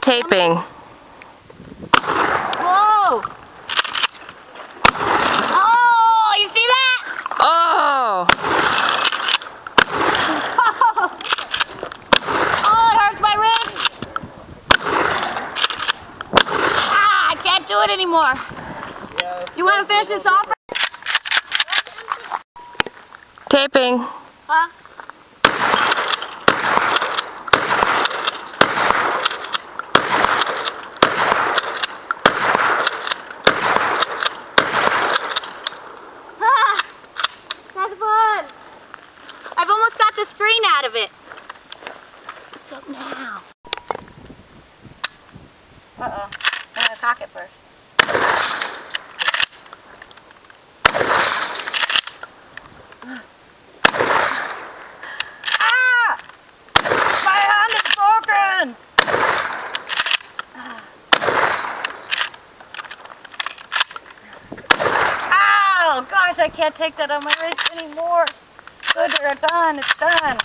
Taping. Whoa! Oh, you see that? Oh! Oh, it hurts my wrist. Ah, I can't do it anymore. You want to finish this off? Taping. Huh? That's fun. I've almost got the screen out of it. What's up now? Uh-oh. I'm gonna cock it first. Ah! My hand is broken! Ow! Gosh, I can't take that on my wrist anymore. Good, we're done. It's done.